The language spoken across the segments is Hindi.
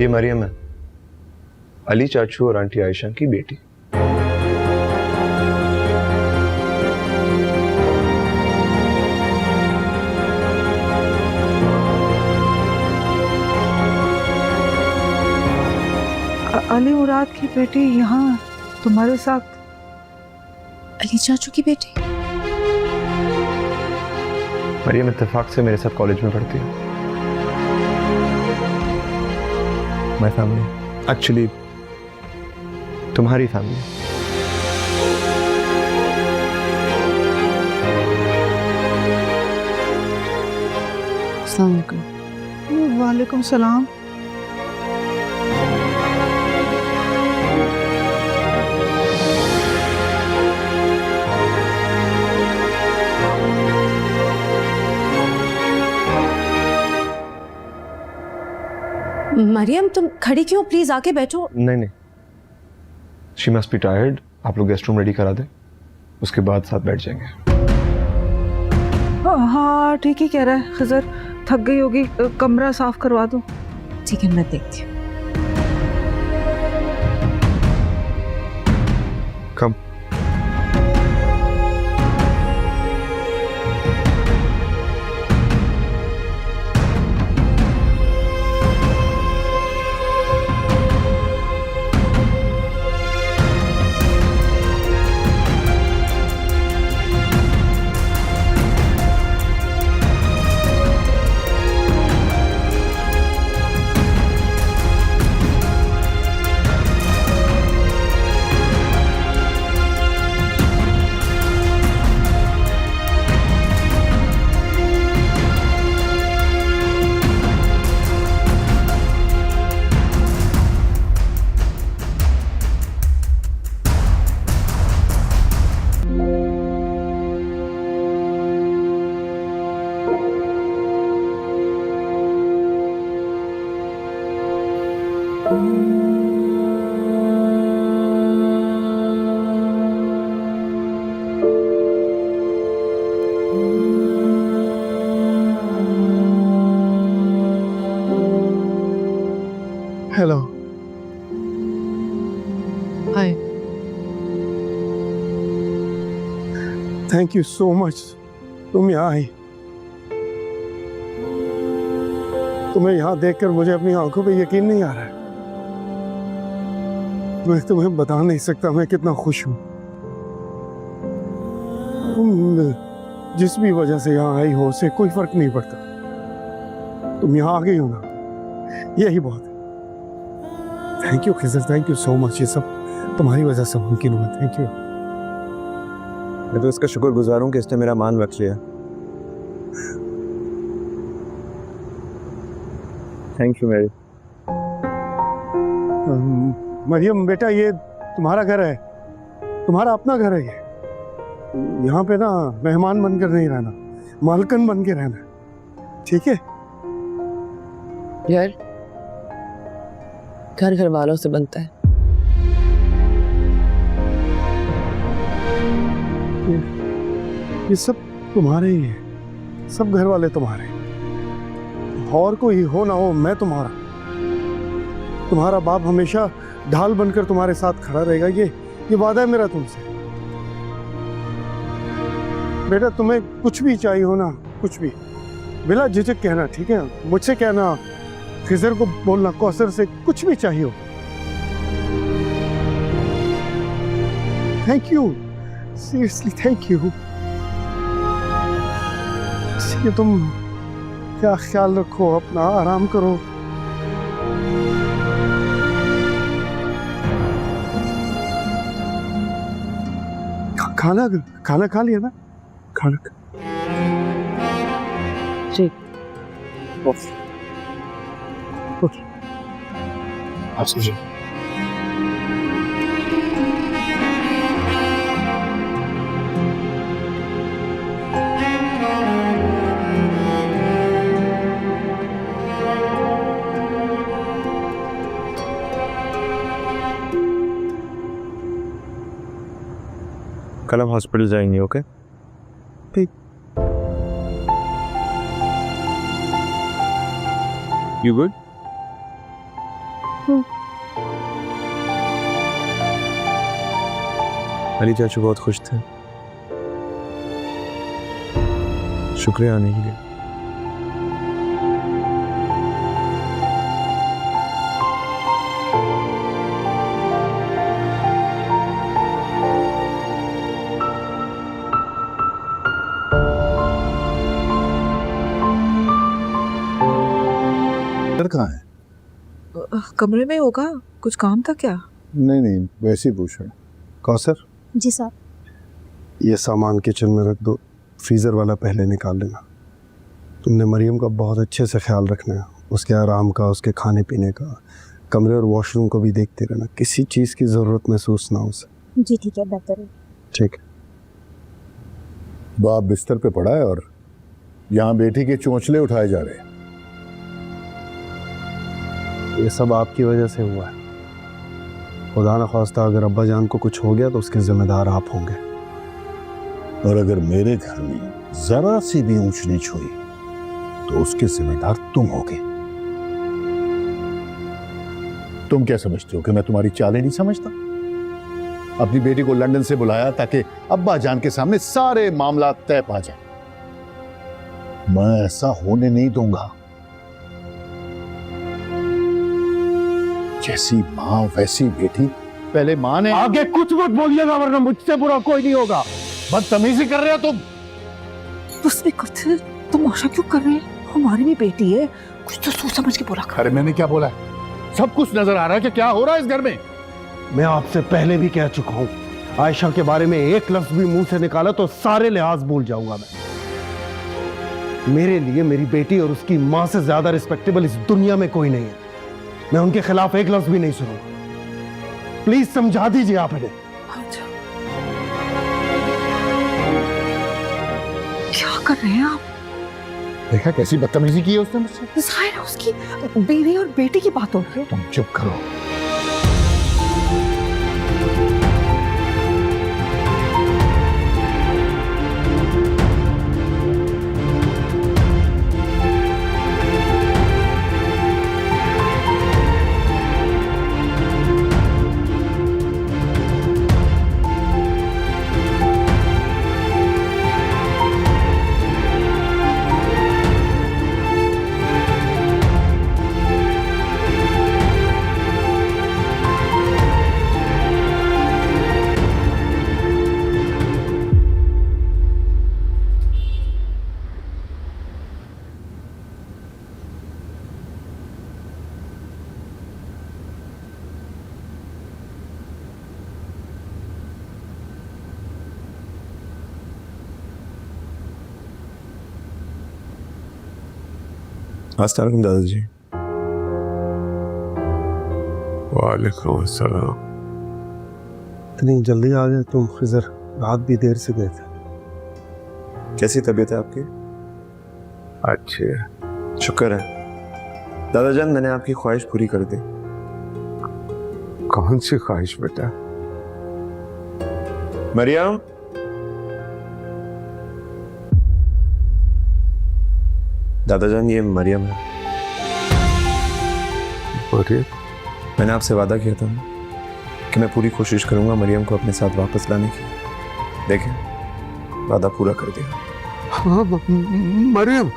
ये मरियम है, अली चाचू और आंटी आयशा की बेटी। अली मुराद की बेटी यहाँ तुम्हारे साथ? अली चाचू की बेटी? मरियम इत्तेफाक से मेरे साथ कॉलेज में पढ़ती है। माय फैमिली, एक्चुअली तुम्हारी फैमिली। अस्सलाम वालेकुम। वालेकुम सलाम। मरियम तुम खड़ी क्यों? प्लीज आके बैठो। नहीं नहीं, शी मस्ट बी टायर्ड। आप लोग गेस्ट रूम रेडी करा दें, उसके बाद साथ बैठ जाएंगे। हाँ ठीक ही कह रहा है खिजर, थक गई होगी, कमरा साफ करवा दो। ठीक है, मैं देखती हूँ। Come. Hello. Hi. Thank you so much, तुम यहाँ आई। तुम्हें यहाँ देखकर मुझे अपनी आंखों पे यकीन नहीं आ रहा है। मैं तुम्हें बता नहीं सकता मैं कितना खुश हूँ। तुम जिस भी वजह से यहाँ आई हो उससे कोई फर्क नहीं पड़ता। तुम यहाँ आ गई हो ना, यही बहुत है। Thank you Khizar, thank you so much. ये सब तुम्हारी वजह से मुमकिन हुआ। Thank you. मैं तो इसका शुक्रगुजार हूँ कि इसने मेरा मान बख्श लिया। थैंक यू मेरी। मरियम बेटा, ये तुम्हारा घर है, तुम्हारा अपना घर है। ये यहाँ पे ना मेहमान बनकर नहीं रहना, मालकन बन के रहना, ठीक है? यार घर घर वालों से बनता है। ये सब तुम्हारे ही है, सब घर वाले तुम्हारे। और कोई हो ना हो, मैं तुम्हारा बाप हमेशा ढाल बनकर तुम्हारे साथ खड़ा रहेगा। ये वादा है मेरा तुमसे। बेटा तुम्हें कुछ भी चाहिए हो ना, कुछ भी बिला झिझक कहना, ठीक है? मुझसे कहना, खिजर को बोलना, कौसर से कुछ भी चाहिए हो। Thank you, seriously thank you. ये तुम क्या ख्याल रखो, अपना आराम करो। खाना खा लिया ना? खाना ठीक। ओके, आप समझे। कल हम हॉस्पिटल जाएंगे, ओके? ठीक। You good? अली चाचू बहुत खुश थे, शुक्रिया आने के लिए। कहाँ है? कमरे में होगा, कुछ काम था क्या? नहीं वैसे ही पूछ रहा हूँ। कौसर, जी साहब। ये सामान किचन में रख दो, फ्रीज़र वाला पहले निकाल लेना। तुमने मरियम का बहुत अच्छे से ख्याल रखना है, उसके आराम का, उसके खाने पीने का, कमरे और वॉशरूम को भी देखते रहना, किसी चीज़ की ज़रूरत महसूस ना हो उसे। जी ठीक है, बेहतर है। ठीक है। बाप बिस्तर पे पड़ा है और यहाँ बेटी के चोंचले उठाए जा रहे हैं। ये सब आपकी वजह से हुआ है। खुदा न ख्वास्ता अगर अब्बा जान को कुछ हो गया तो उसके जिम्मेदार आप होंगे। और अगर मेरे घर में जरा सी भी ऊंच नीच हुई तो उसके जिम्मेदार तुम होगे। तुम क्या समझते हो कि मैं तुम्हारी चालें नहीं समझता? अपनी बेटी को लंदन से बुलाया ताकि अब्बा जान के सामने सारे मामला तय पा जाए। मैं ऐसा होने नहीं दूंगा। जैसी मां वैसी बेटी। पहले मां ने आगे कुछ मत बोलिएगा वरना मुझसे बुरा कोई नहीं होगा। बदतमीजी कर रहे हो तुम। उसने कुछ तमाशा क्यों कर रहे हैं? हमारी भी बेटी है, कुछ तो सोच समझ के बोला कर। अरे मैंने क्या बोला है? सब कुछ नजर आ रहा है कि क्या हो रहा है इस घर में। मैं आपसे पहले भी कह चुका हूं, आयशा के बारे में एक लफ्ज भी मुंह से निकाला तो सारे लिहाज भूल जाऊंगा मैं। मेरे लिए मेरी बेटी और उसकी मां से ज्यादा रिस्पेक्टेबल इस दुनिया में कोई नहीं है। मैं उनके खिलाफ एक लफ्ज भी नहीं सुनूंगा। प्लीज समझा दीजिए आप इन्हें। अच्छा, क्या कर रहे हैं आप? देखा कैसी बदतमीजी की है उसने मुझसे। जाहिर है उसकी बीवी और बेटी की बात हो रही है। तुम चुप करो। अस्सलाम दादाजी। वालेकुम अस्सलाम। इतनी जल्दी आ गए तुम खिजर? रात भी देर से गए थे। कैसी तबीयत है आपकी? अच्छे है। शुक्र है दादाजान, मैंने आपकी ख्वाहिश पूरी कर दी। कौन सी ख्वाहिश बेटा? मरियम, दादाजान ये मरियम है। मरियम? मैंने आपसे वादा किया था कि मैं पूरी कोशिश करूंगा मरियम को अपने साथ वापस लाने की। देखें, वादा पूरा कर दिया। हाँ मरियम।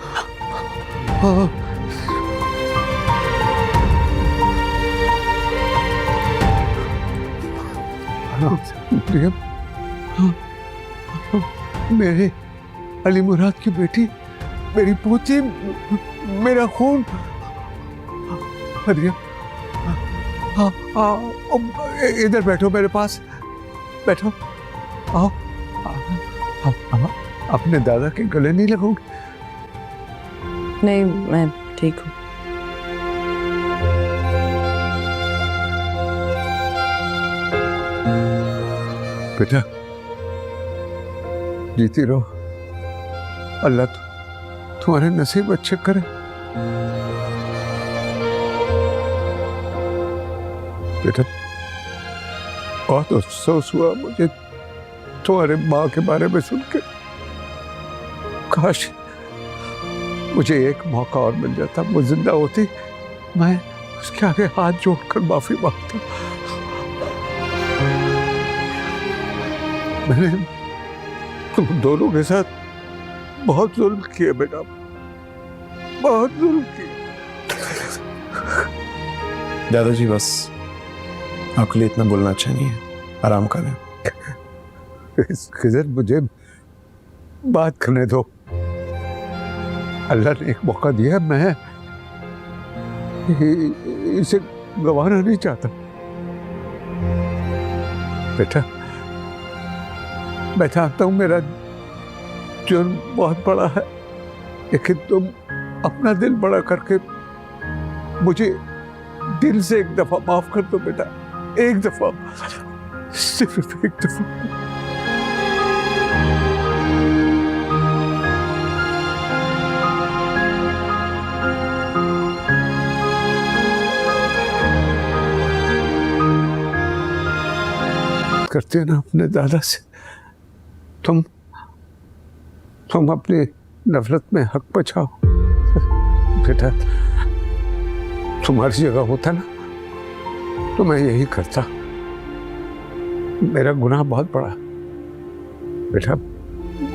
हाँ। मरियम, मेरे अली मुराद की बेटी, मेरी पोती, मेरा खून। मरियम, इधर बैठो, मेरे पास बैठो। आओ, अपने दादा के गले नहीं लगोगे? नहीं, मैं ठीक हूँ। बेटा, जीती रहो। अल्लाह तुम्हारे नसीब अच्छे करे। बेटा, बहुत अफसोस हुआ मुझे तुम्हारे माँ के बारे में सुन के। काश मुझे एक मौका और मिल जाता, वो जिंदा होती, मैं उसके आगे हाथ जोड़कर माफी मांगता। मैंने तुम दोनों के साथ बहुत जुल्म किए बेटा, बहुत जुल्म किए। दादाजी बस आपके लिए इतना बोलना अच्छा नहीं है, आराम करें। खिजर मुझे बात करने दो। अल्लाह ने एक मौका दिया, मैं इसे गंवाना नहीं चाहता। बेटा मैं जानता हूं मेरा जुर्म बहुत बड़ा है, लेकिन तुम अपना दिल बड़ा करके मुझे दिल से एक दफा माफ कर दो बेटा, एक दफा, सिर्फ एक दफा। करते ना अपने दादा से, तुम अपनी नफरत में हक बचाओ। बेटा तुम्हारी जगह होता ना तो मैं यही करता। मेरा गुनाह बहुत बड़ा। बेटा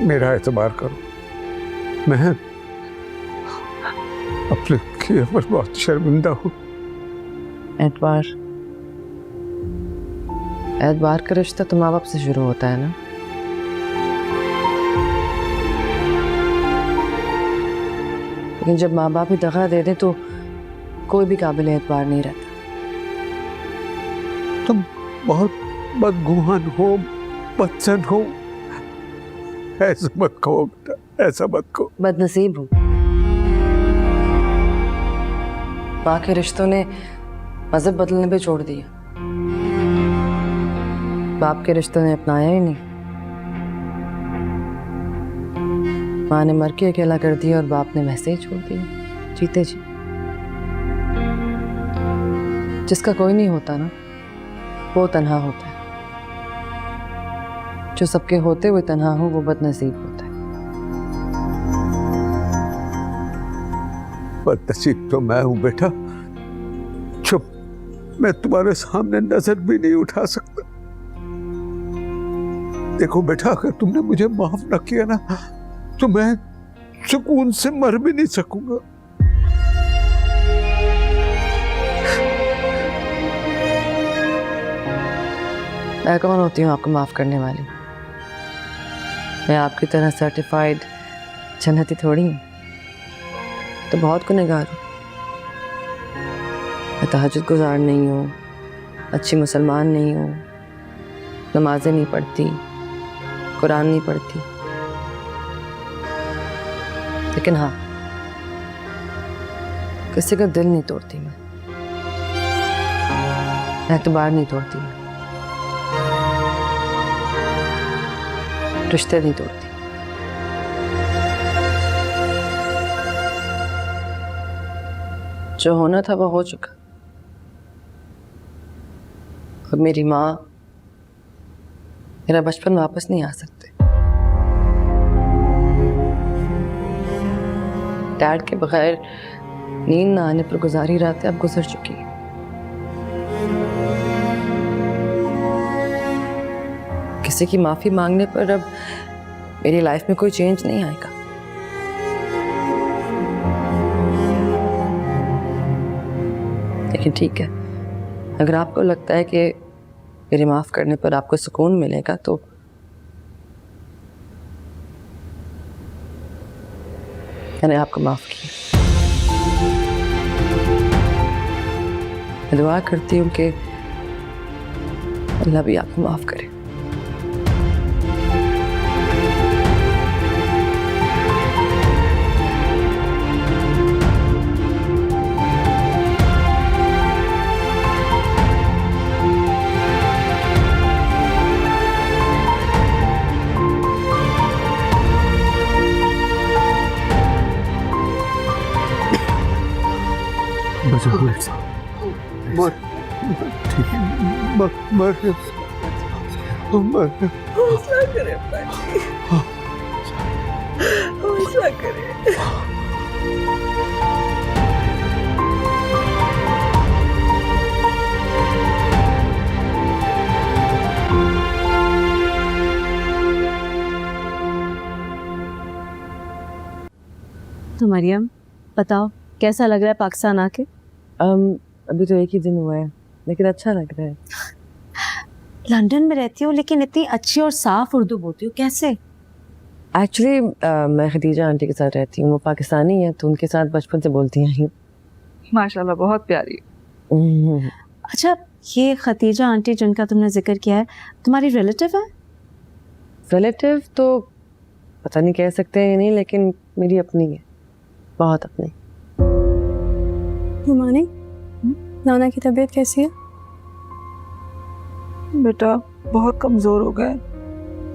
मेरा एतबार करो, मैं अपने किए पर बहुत शर्मिंदा हूँ। एतबार का रिश्ता तो माँ बाप से शुरू होता है ना। लेकिन जब माँ बाप ही दगा दे दे तो कोई भी काबिल एतबार नहीं रहता। तुम बहुत बदगुमान हो, बदसन हो, ऐसा मत कहो बेटा, ऐसा मत कहो। बदनसीब हूँ। माँ के रिश्तों ने मजहब बदलने पे छोड़ दिया, बाप के रिश्तों ने अपनाया ही नहीं। माँ ने मर के अकेला कर दिया और बाप ने वैसे ही छोड़ दिया, जीते जी। जिसका कोई नहीं होता ना, वो तन्हा होता है। जो सबके होते हुए तन्हा हो, वो बदनसीब होता है। बदनसीब तो मैं हूं बेटा, चुप, मैं तुम्हारे सामने नजर भी नहीं उठा सकता। देखो बेटा, अगर तुमने मुझे माफ न किया ना तो मैं सुकून से मर भी नहीं सकूंगा। मैं कौन होती हूँ आपको माफ करने वाली? मैं आपकी तरह सर्टिफाइड जन्नती थोड़ी हूँ। तो बहुत गुनहगार हूँ। मैं तहज्जुद गुजार नहीं हूँ, अच्छी मुसलमान नहीं हूँ, नमाजें नहीं पढ़ती, कुरान नहीं पढ़ती। लेकिन हाँ, किसी का दिल नहीं तोड़ती मैं, एतबार नहीं तोड़ती मैं, रिश्ते नहीं तोड़ती। जो होना था वो हो चुका। अब मेरी माँ, मेरा बचपन वापस नहीं आ सकते। डैड के बगैर नींद ना आने पर गुजारी रातें अब गुजर चुकी है। किसी की माफी मांगने पर अब मेरी लाइफ में कोई चेंज नहीं आएगा। लेकिन ठीक है, अगर आपको लगता है कि मेरे माफ करने पर आपको सुकून मिलेगा तो मैंने आपको माफ किया। मैं दुआ करती हूँ कि अल्लाह भी आपको माफ करे। मर मर मर हौसला करे पाजी, हौसला करे। मरियम बताओ कैसा लग रहा है पाकिस्तान आके? अभी तो एक ही दिन हुआ है लेकिन अच्छा लग रहा है। लंदन में रहती हो लेकिन इतनी अच्छी और साफ उर्दू बोलती हो, कैसे? एक्चुअली मैं खदीजा आंटी के साथ रहती हूँ, वो पाकिस्तानी है तो उनके साथ बचपन से बोलती आई हूँ। माशाल्लाह बहुत प्यारी। अच्छा, ये खतीजा आंटी जिनका तुमने जिक्र किया है तुम्हारी रिलेटिव है? रिलेटिव तो पता नहीं कह सकते हैं नहीं, लेकिन मेरी अपनी है, बहुत अपनी। मानी नाना की तबीयत कैसी है? बेटा बहुत कमज़ोर हो गए,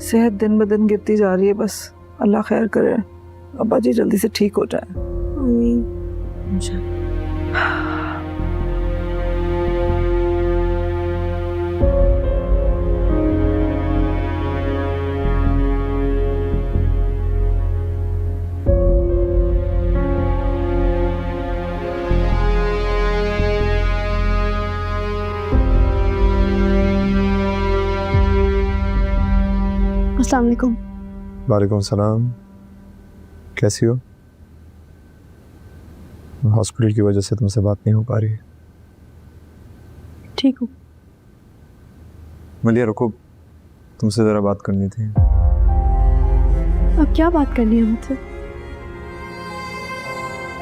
सेहत दिन ब दिन गिरती जा रही है। बस अल्लाह खैर करे, अब्बा जी जल्दी से ठीक हो जाए। आमीन। अस्सलाम वालेकुम। वालेकुम सलाम। कैसी हो? हॉस्पिटल की वजह से तुमसे बात नहीं हो पा रही। ठीक हूँ। मलिया रुको, तुमसे ज़रा बात करनी थी। अब क्या बात करनी है मुझसे?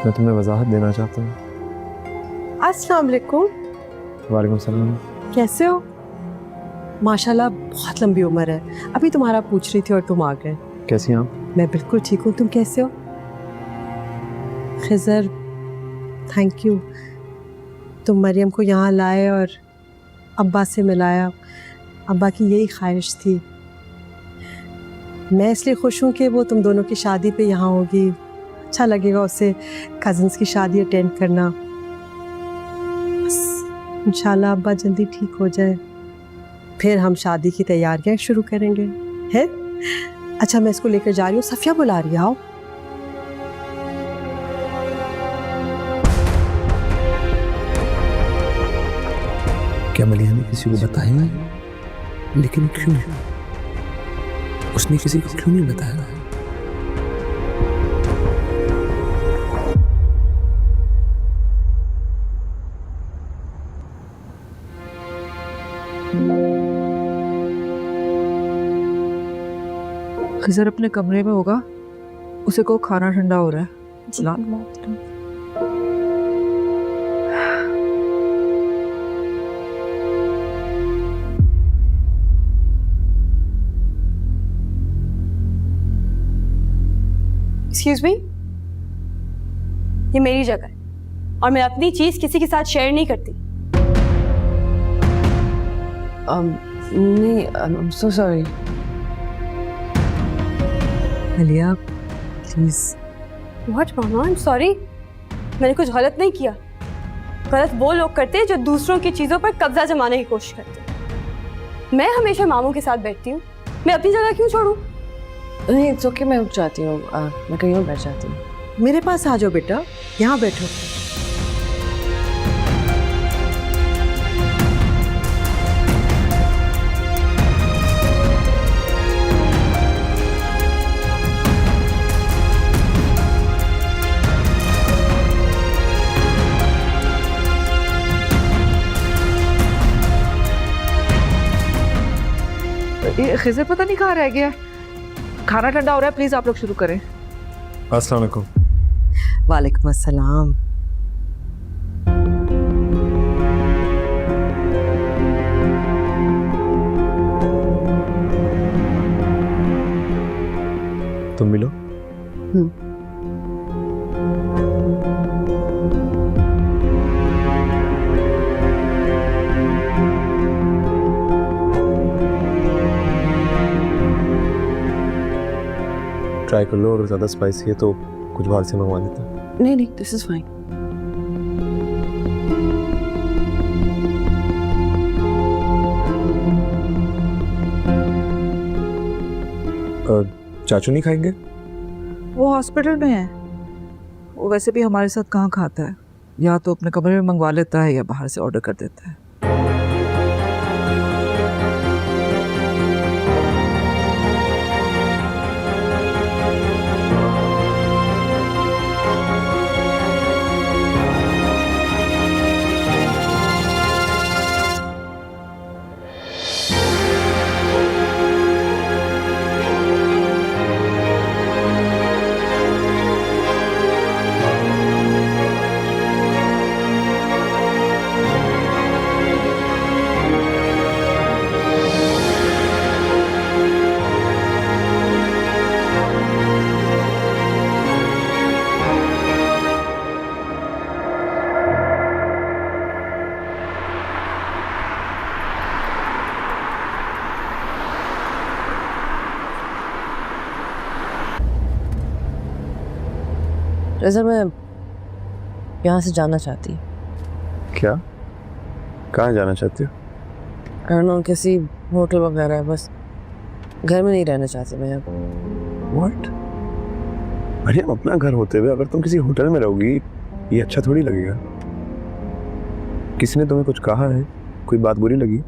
मैं तुम्हें वजाहत देना चाहता हूँ। अस्सलाम वालेकुम। वालेकुम सलाम। कैसे हो? माशाल्लाह बहुत लंबी उम्र है। अभी तुम्हारा पूछ रही थी और तुम आ गए। कैसी हैं आप? मैं बिल्कुल ठीक हूँ, तुम कैसे हो? खिज़र, थैंक यू, तुम मरियम को यहाँ लाए और अब्बा से मिलाया। अब्बा की यही ख्वाहिश थी। मैं इसलिए खुश हूँ कि वो तुम दोनों की शादी पे यहाँ होगी। अच्छा लगेगा उसे कज़न्स की शादी अटेंड करना। बस इंशाल्लाह अब्बा जल्दी ठीक हो जाए, फिर हम शादी की तैयारियां शुरू करेंगे, है? अच्छा मैं इसको लेकर जा रही हूँ, सफिया बुला रही है, आओ। क्या मलिया ने किसी को बताया? लेकिन क्यों? उसने किसी को क्यों नहीं बताया? खिज़र अपने कमरे में होगा, उसे को खाना ठंडा हो रहा है। एक्सक्यूज मी, ये मेरी जगह है और मैं अपनी चीज किसी के साथ शेयर नहीं करती। नहीं, आई एम सो सॉरी। मलिया please. What mama, I am sorry. मैंने कुछ गलत नहीं किया। गलत वो लोग करते हैं जो दूसरों की चीजों पर कब्जा जमाने की कोशिश करते हैं। मैं हमेशा मामू के साथ बैठती हूँ, मैं अपनी जगह क्यों छोड़ूं? नहीं, इट्स ओके, मैं उठ जाती हूँ, मैं कहीं और बैठ जाती हूँ। मेरे पास आ जाओ बेटा, यहाँ बैठो। ये खिज़र पता नहीं कहाँ रह गया है। खाना ठंडा हो रहा है, प्लीज आप लोग शुरू करें। अस्सलाम वालेकुम। वालेकुम अस्सलाम। तुम मिलो। ट्राई कर लो, और ज़्यादा स्पाइसी है तो कुछ बाहर से मंगवा लेता हूँ। नहीं नहीं, दिस इज फाइन। चाचू नहीं खाएंगे? वो हॉस्पिटल में है। वो वैसे भी हमारे साथ कहाँ खाता है, या तो अपने कमरे में मंगवा लेता है या बाहर से ऑर्डर कर देता है। रिजर मैं यहाँ से जाना चाहती, क्या? कहाँ जाना चाहती हो? I don't know, किसी होटल वगैरह है, बस घर में नहीं रहना चाहती मैं अब। What? मरियम, अपना घर होते हुए अगर तुम किसी होटल में रहोगी ये अच्छा थोड़ी लगेगा। किसी ने तुम्हें कुछ कहा है? कोई बात बुरी लगी?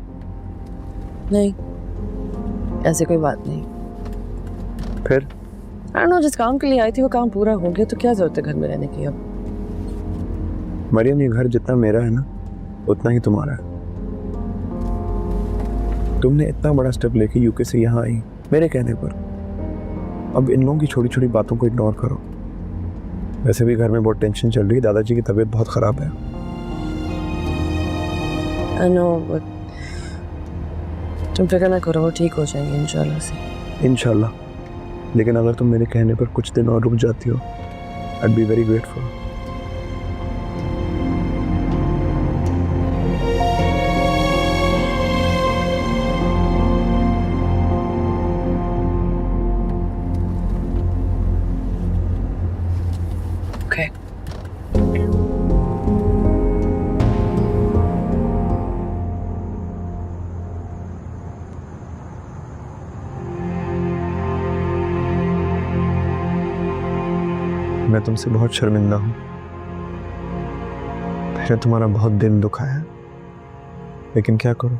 नहीं, ऐसे कोई बात नहीं। फिर I don't know, जिस काम के लिए आई थी वो काम पूरा हो गया, तो क्या जरूरत है घर में रहने की अब। मरियम, ये घर जितना मेरा है ना उतना ही तुम्हारा है। तुमने इतना बड़ा स्टेप लेके यूके से यहाँ आई मेरे कहने पर, अब इन लोगों की छोटी छोटी बातों को इग्नोर करो। वैसे भी घर में बहुत टेंशन चल रही है, दादाजी की तबीयत बहुत खराब है। I know, but तुम फिक्र ना करो, वो ठीक हो जाएंगे इंशाल्लाह से। इंशाल्लाह, लेकिन अगर तुम मेरे कहने पर कुछ दिन और रुक जाती हो I'd be very grateful. Okay. मैं तुमसे बहुत शर्मिंदा हूँ। मैंने तुम्हारा बहुत दिल दुखाया है, लेकिन क्या करूँ।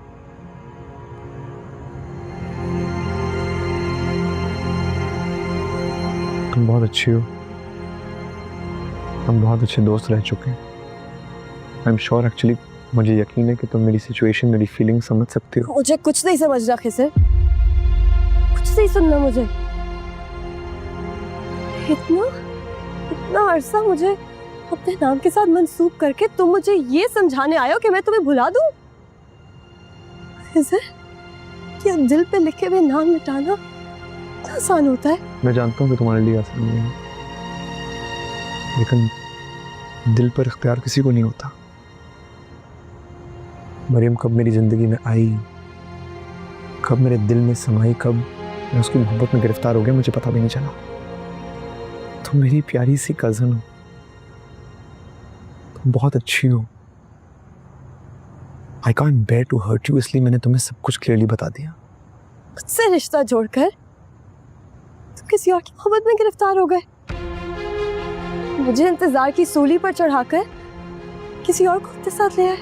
तुम बहुत अच्छी हो, हम बहुत अच्छे दोस्त रह चुके हैं। आई एम श्योर, एक्चुअली मुझे यकीन है कि तुम मेरी सिचुएशन, मेरी फीलिंग समझ सकती हो। मुझे कुछ नहीं समझ रहा खिसर, कुछ नहीं सुनना मुझे। इतना अरसा मुझे अपने नाम के साथ मंसूब करके तुम मुझे ये समझाने आए हो कि मैं तुम्हें भुला दूं? खिसर, क्या दिल पे लिखे हुए नाम मिटाना इतना आसान होता है? मैं जानता हूँ कि तुम्हारे लिए आसान नहीं है, लेकिन दिल पर इख्तियार किसी को नहीं होता। मरियम कब मेरी जिंदगी में आई, कब मेरे दिल में समाई, कब मैं उसकी मोहब्बत में गिरफ्तार हो गया, मुझे पता भी नहीं चला। तुम मेरी प्यारी सी कजन हो, तुम बहुत अच्छी हो। I can't bear to hurt you, इसलिए मैंने तुम्हें सब कुछ क्लियरली बता दिया। मुझसे रिश्ता जोड़कर तुम किसी और की मोहब्बत में गिरफ्तार हो गए, मुझे इंतजार की सूली पर चढ़ाकर किसी और को अपने साथ ले आए।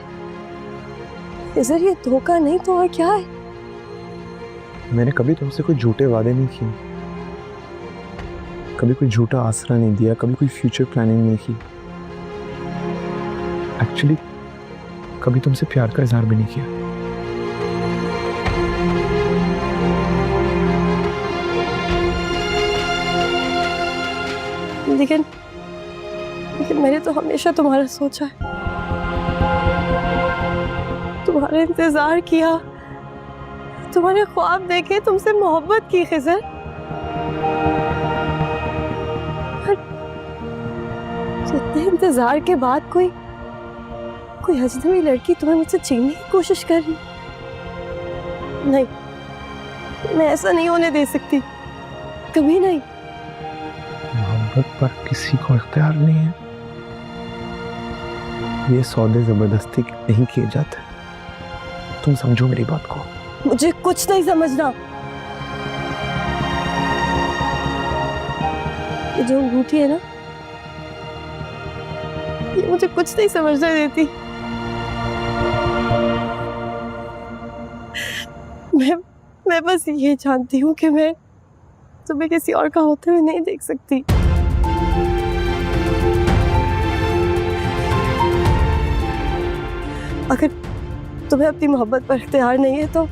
इधर ये धोखा नहीं तो और क्या है? मैंने कभी तुमसे कोई झूठे वादे नहीं किए, कभी कोई झूठा आसरा नहीं दिया, कभी कोई फ्यूचर प्लानिंग नहीं की। एक्चुअली कभी तुमसे प्यार का इजहार भी नहीं किया। लेकिन मैंने तो हमेशा तुम्हारा सोचा है, तुम्हारा इंतजार किया, तुम्हारे ख्वाब देखे, तुमसे मोहब्बत की खिजर। इतने इंतजार के बाद कोई अजनबी लड़की तुम्हें मुझसे छीनने की कोशिश कर रही? नहीं, मैं ऐसा नहीं होने दे सकती, कभी नहीं। मोहब्बत पर किसी को इख्तियार नहीं है, ये सौदे जबरदस्ती नहीं किए जाते। तुम समझो मेरी बात को। मुझे कुछ नहीं समझना। ये जो अंगूठी है ना, ये मुझे कुछ नहीं समझने देती। मैं बस ये जानती हूँ कि मैं तुम्हें किसी और का होते हुए नहीं देख सकती। अगर तुम्हें अपनी मोहब्बत पर इख्तियार नहीं है तो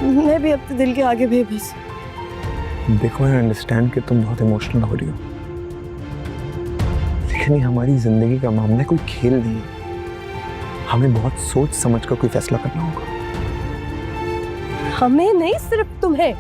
मैं भी अपने दिल के आगे बेबस। देखो, आई अंडरस्टैंड कि तुम बहुत इमोशनल हो रही हो, लेकिन ये हमारी जिंदगी का मामला कोई खेल नहीं है। हमें बहुत सोच समझ कर कोई फैसला करना होगा। हमें नहीं, सिर्फ तुम्हें।